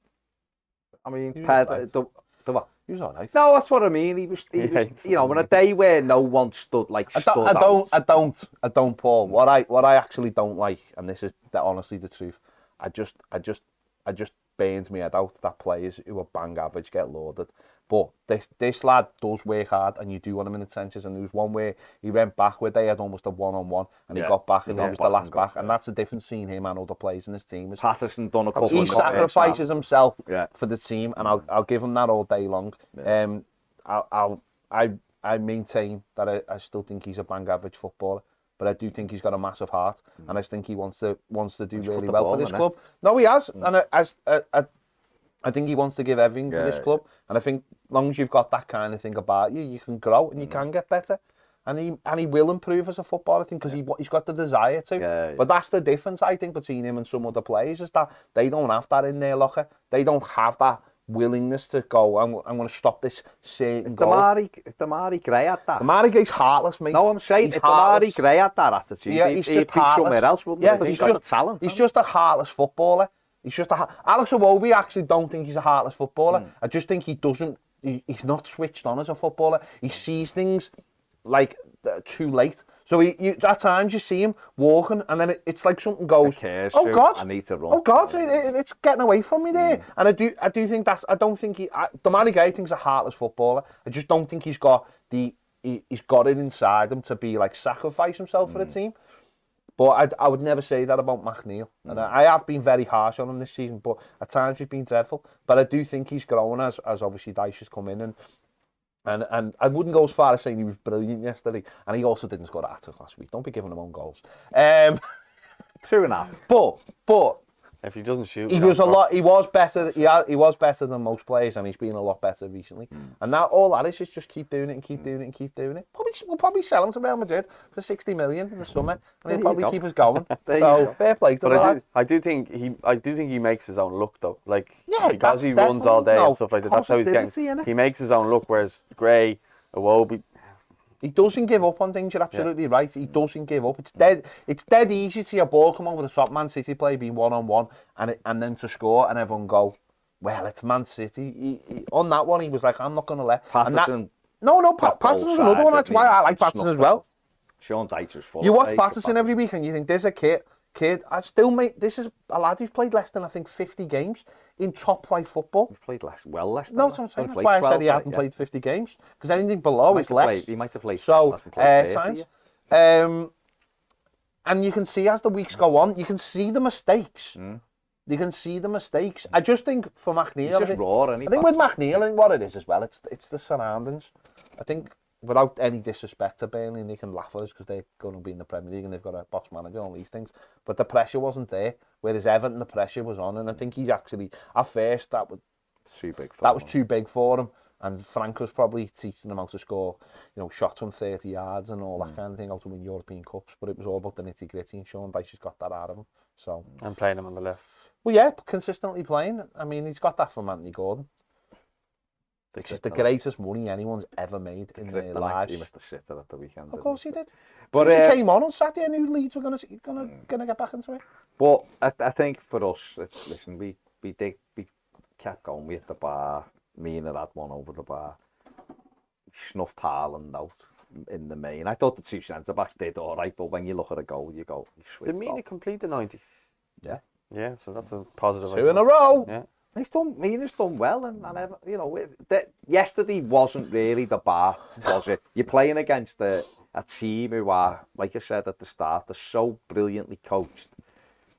I mean, He was all right. No, that's what I mean. He was on a day where no one stood out. I don't, Paul. What I actually don't like, and this is honestly the truth, I just burns me head out that players who are bang average get lauded. But this lad does work hard, and you do want him in the trenches. And there was one where he went back where they had almost a one-on-one, and he got back, and he was the last back. And that's the difference between him and other players in his team. Patterson done a couple. He sacrifices himself for the team, and I'll give him that all day long. I maintain that I still think he's a bang average footballer, but I do think he's got a massive heart, and I think he wants to do really well for this club. No, he has, and I think he wants to give everything to this club, and I think as long as you've got that kind of thing about you, you can grow and you can get better. and he will improve as a footballer, I think, because he's got the desire to. Yeah. But that's the difference, I think, between him and some other players, is that they don't have that in their locker. They don't have that willingness to go, I'm going to stop this certain goal. If Damari Gray had that. Damari Gray's heartless, mate. No, I'm saying, if Damari Gray had that attitude, he's he'd just be somewhere else, wouldn't he? But he's got the talent. He's just a heartless footballer. He's just Alex Iwobi, actually don't think he's a heartless footballer. I just think he's not switched on as a footballer. He sees things like too late. So at times you see him walking, and then it's like something goes. Oh God! I need to run. Oh God! It's getting away from me there. And I do think I don't think Damari Gray thinks a heartless footballer. I just don't think he's got he's got it inside him to be like sacrifice himself for the team. But I would never say that about McNeil. And I have been very harsh on him this season, but at times he's been dreadful. But I do think he's grown as obviously Dyche has come in, and I wouldn't go as far as saying he was brilliant yesterday. And he also didn't score a hat-trick last week. Don't be giving him own goals. 2.5. But if he doesn't shoot, he was better. He was better than most players, and he's been a lot better recently. And now all that is just keep doing it and keep doing it and keep doing it. We'll probably sell him to Real Madrid for 60 million in the summer, and he'll probably keep us going. So fair play to that. I do think he makes his own look though. Like because he definitely, runs all day and stuff like that. That's how he's getting. He makes his own look. Whereas Gray, Iwobi, he doesn't give up on things. You're absolutely right. He doesn't give up. It's dead easy to see a ball come over the top. Man City play being 1-on-1 and then to score and everyone go, well, it's Man City. He, on that one, he was like, I'm not going to let Patterson. Patterson's another one. That's why I like Patterson as well. Sean Dyche was full. You watch Patterson every week and you think, there's a kid. This is a lad who's played less than, I think, 50 games in top flight football. He's played less than No, that's what I'm saying. That's why I said he hadn't played 50 games. Because anything below is less. He might have played. So, science. And you can see as the weeks go on, you can see the mistakes. You can see the mistakes. I just think for McNeil, He's just raw, I think with McNeil, I think what it is as well, it's the surroundings. I think without any disrespect to Burnley, and they can laugh at us because they're going to be in the Premier League and they've got a boss manager and all these things. But the pressure wasn't there. Whereas Everton, the pressure was on, and I think he's actually at first that was too big for him. And Frank was probably teaching him how to score, shots from 30 yards and all that kind of thing, how to win European Cups. But it was all about the nitty gritty, and Sean Dyche has got that out of him. So and playing him on the left. Well, yeah, consistently playing. I mean, he's got that from Anthony Gordon. Which is the greatest money anyone's ever made in their lives. He missed the sitter at the weekend. Of course he did. But he came on Saturday and knew Leeds were gonna get back into it. But I think for us, listen, we kept going. We hit the bar. Mina had one over the bar. Snuffed Haaland out in the main. I thought the two centre backs did all right, but when you look at a goal, you go. Did Mina complete the 90? Yeah. Yeah, so that's a positive. 2 in a row. Yeah. Mina's done well, and yesterday wasn't really the bar, was it? You're playing against a team who are, like I said at the start, they're so brilliantly coached.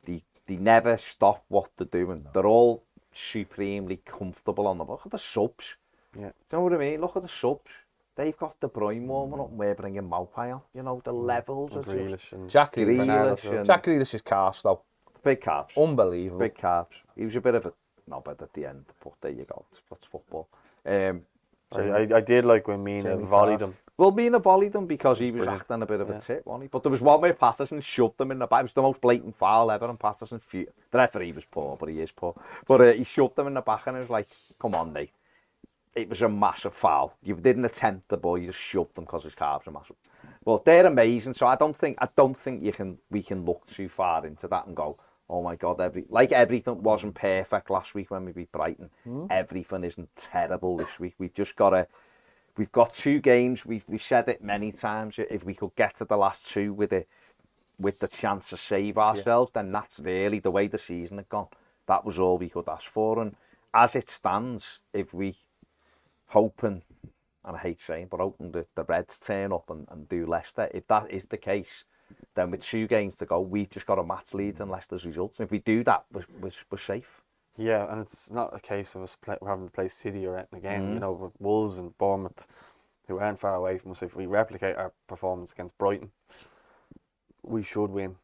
They never stop what they're doing. They're all supremely comfortable on the look at the subs. Yeah. Do you know what I mean? Look at the subs. They've got De Bruyne warming up, and we're bringing Maupay on. The levels are just... Jack Grealish's cast, though. Big calves. Unbelievable. Big calves. He was a bit of a knobhead at the end, but there you go. That's football. I did like when Mina volleyed him. Well, Mina volleyed him because he was acting a bit of a tit, wasn't he? But there was one where Patterson shoved him in the back. It was the most blatant foul ever, and Patterson... The referee was poor, but he is poor. But he shoved him in the back, and it was like, come on, mate. It was a massive foul. You didn't attempt the ball, you just shoved him because his calves are massive. Well, they're amazing, so I don't think we can look too far into that and go, oh my God, everything wasn't perfect last week when we beat Brighton. Everything isn't terrible this week. We've got 2 games. We've said it many times. If we could get to the last 2 with the chance to save ourselves, then that's really the way the season had gone. That was all we could ask for. And as it stands, if we hoping, and I hate saying, but hoping the Reds turn up and do Leicester, if that is the case, then with 2 games to go, we've just got a match lead in Leicester's results. And if we do that, we're safe. Yeah, and it's not a case of us having to play City or anything again. With Wolves and Bournemouth, who aren't far away from us, if we replicate our performance against Brighton, we should win,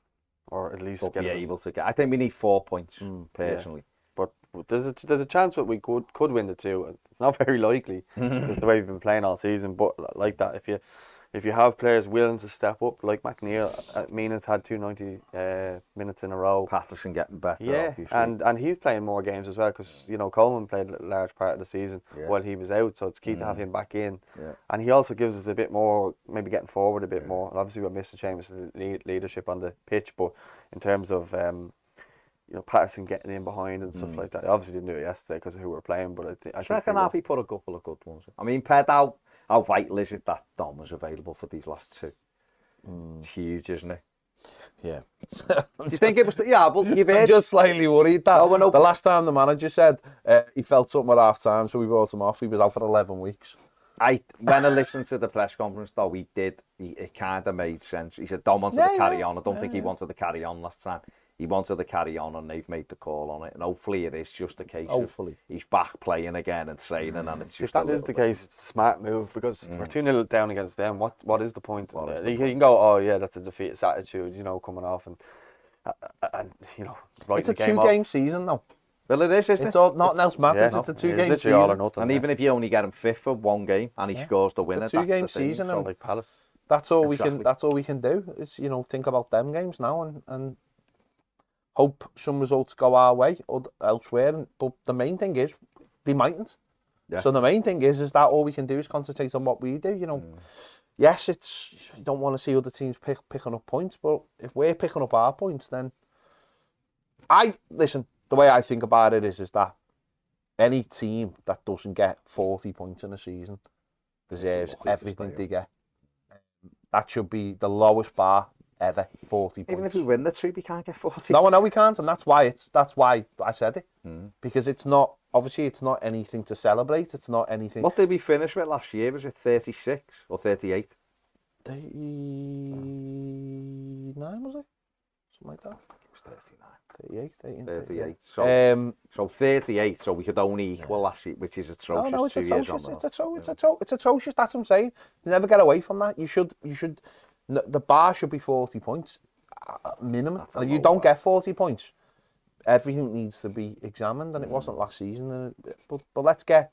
or at least be able to get. I think we need 4 points personally. Yeah. But there's a chance that we could win the 2. It's not very likely, because the way we've been playing all season. But like that, if if you have players willing to step up, like McNeil, Mina's had 290 minutes in a row. Patterson getting better. Yeah, obviously. and he's playing more games as well because Coleman played a large part of the season while he was out, so it's key to have him back in. Yeah. And he also gives us a bit more, maybe getting forward a bit more. And obviously we're missing Seamus' leadership on the pitch, but in terms of Patterson getting in behind and stuff like that. I obviously didn't do it yesterday because of who we're playing, but I think second half he put a couple of good ones. I mean, Ped, how vital is it that Dom was available for these last two? It's huge, isn't it? Yeah. Do you think it was? Yeah, but you've heard. I'm just slightly worried that No, the last time the manager said he felt something at half time, so we brought him off. He was out for 11 weeks. When I listened to the press conference, though, it kind of made sense. He said Dom wanted to carry on. I don't think he wanted to carry on last time. He wanted to carry on, and they've made the call on it. And hopefully, it is just a case of he's back playing again and training, and it's just. If that is the case, it's a smart move because we're 2-0 down against them. What is the point? You can go, oh yeah, that's a defeatist attitude, coming off and It's a 2-game season, though. Well, it is, isn't it? It's all, nothing else matters. It's a 2-game season. All or nothing, and even if you only get him fifth for one game and he scores the winner, it's a 2-game season. So, like Palace. That's all we can. That's all we can do. Is think about them games now and hope some results go our way or elsewhere. But the main thing is they mightn't. Yeah. So the main thing is that all we can do is concentrate on what we do. Yes, you don't want to see other teams picking up points, but if we're picking up our points, then listen. The way I think about it is that any team that doesn't get 40 points in a season deserves everything they get. That should be the lowest bar ever, 40 points. Even if we win the two, we can't get 40. No, I know we can't, and that's why I said it. Because it's not anything to celebrate. It's not anything. What did we finish with last year? Was it 36 or 38? 39, was it? Something like that. It was 39. 38. So 38. So we could only equal last year, which is atrocious. No, it's 2 years atrocious. on. It's atrocious. That's what I'm saying. You never get away from that. You should. The bar should be 40 points minimum. And if you don't get 40 points, everything needs to be examined. And it wasn't last season. But let's try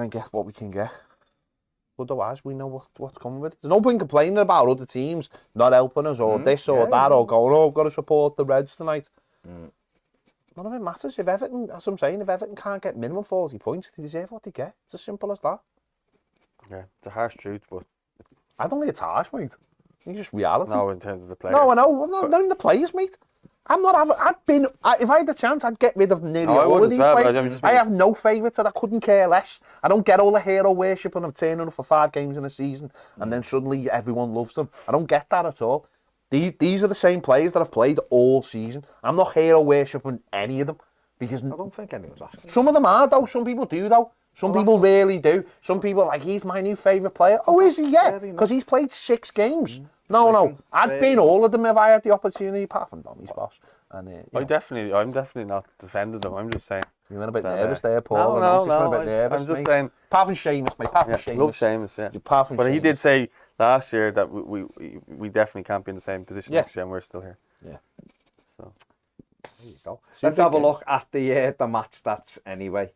and get what we can get. Otherwise, we know what's coming with it. There's no point complaining about other teams not helping us or this or that or going, I've got to support the Reds tonight. None of it matters. If Everton, as I'm saying, if Everton can't get minimum 40 points, they deserve what they get. It's as simple as that. Yeah, it's a harsh truth, but I don't think it's harsh, mate. I think it's just reality. No, in terms of the players. No, I know. Not in the players, mate. If I had the chance, I'd get rid of nearly all of these players. I have no favourites and I couldn't care less. I don't get all the hero worship and I'm turning up for 5 games in a season and then suddenly everyone loves them. I don't get that at all. These are the same players that have played all season. I'm not hero worshipping any of them because I don't think anyone's asking. Some of them are though. Some people do though. Some people really do. Some people are like, he's my new favourite player. Oh, is he? Yeah, because he's played 6 games. No. I'd been all of them if I had the opportunity, apart from Dommy's boss. And, I'm definitely not defending them. I'm just saying. You went a bit nervous there, Paul. No. I'm just saying. Apart from Seamus, mate. Apart from Seamus. Love Seamus, yeah. Apart from but Seamus. He did say last year that we definitely can't be in the same position next year, and we're still here. Yeah. So there you go. Let's have a look at the match stats anyway.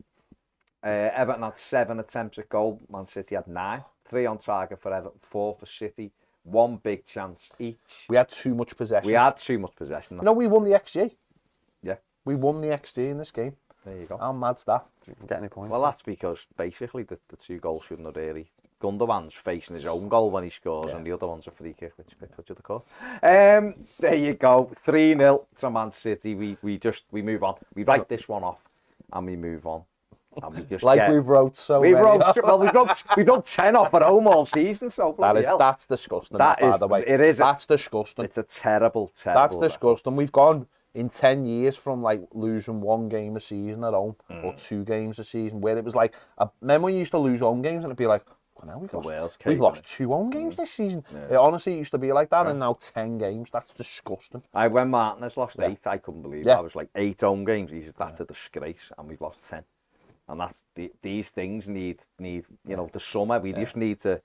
Everton had 7 attempts at goal. Man City had 9. 3 on target for Everton, 4 for City. 1 big chance each. We had too much possession. No, we won the XG. Yeah. We won the XG in this game. There you go. How mad's that? Didn't get any points. Well, that's because basically the 2 goals shouldn't have really. Gundogan's facing his own goal when he scores, and the other one's a free kick, which is a bit touch of the course. There you go. 3-0 to Man City. We move on. We write this one off, and we move on. And we just we've wrote so many. We've wrote 10 off at home all season. So that's disgusting. By the way, it is. That's disgusting. It's a terrible. That's disgusting. We've gone in 10 years from like losing 1 game a season at home or 2 games a season, where it was like, remember when you used to lose home games and it'd be like, well, now we've lost 2 home games this season. It honestly used to be like that, and now 10 games. That's disgusting. When Martinez lost 8, I couldn't believe it. I was like, 8 home games. That's a disgrace, and we've lost 10. And that's these things need the summer. We just need to,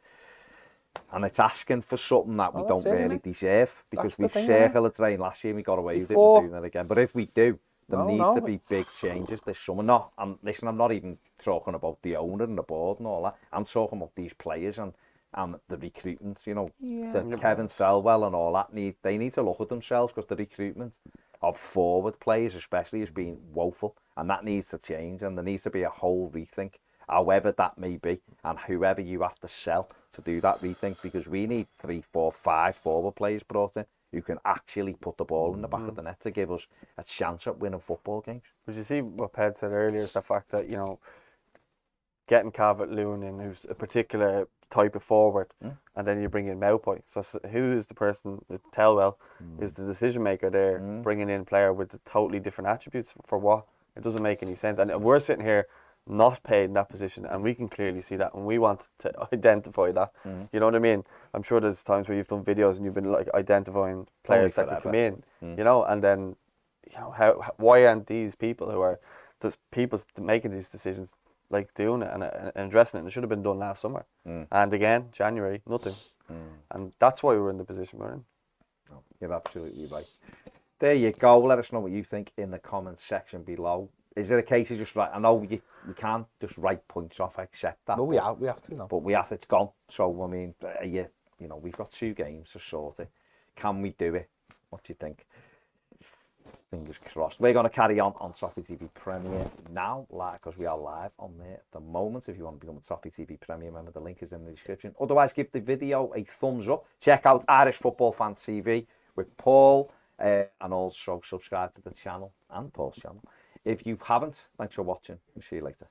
and it's asking for something that we don't really deserve, because we've circled the train last year and we got away with it. We're doing it again. But if we do, there needs to be big changes this summer. I'm not even talking about the owner and the board and all that. I'm talking about these players and and the recruitment, you know, Yeah. the Kevin Thelwell and all that, they need to look at themselves, because the recruitment of forward players especially has been woeful, and that needs to change, and there needs to be a whole rethink, however that may be, and whoever you have to sell to do that rethink, because we need 3, 4, 5 forward players brought in who can actually put the ball in the back of the net to give us a chance at winning football games. But you see what Ped said earlier is the fact that, you know, getting Calvert-Lewin in, who's a particular type of forward, and then you bring in Maupay. So who is the person, Telwell, is the decision maker there, bringing in a player with the totally different attributes for what? It doesn't make any sense. And we're sitting here not paid in that position, and we can clearly see that, and we want to identify that. You know what I mean? I'm sure there's times where you've done videos and you've been like identifying players that could come in, you know, and then, you know, why aren't these people who are just people making these decisions like doing it and addressing it? It should have been done last summer, and again January, nothing, and that's why we're in the position we're in. No, you're absolutely right. There you go. Let us know what you think in the comments section below. Is it a case of just, right, I know you can't just write points off, I accept that. No, we have to, no. But we have, it's gone. So, I mean, you know, we've got 2 games to sort it. Can we do it? What do you think? Fingers crossed. We're going to carry on Toffee TV Premier now, because we are live on there at the moment. If you want to become a Toffee TV Premier member, the link is in the description. Otherwise, give the video a thumbs up. Check out Irish Football Fan TV with Paul, and also subscribe to the channel and Paul's channel. If you haven't, thanks for watching. We'll see you later.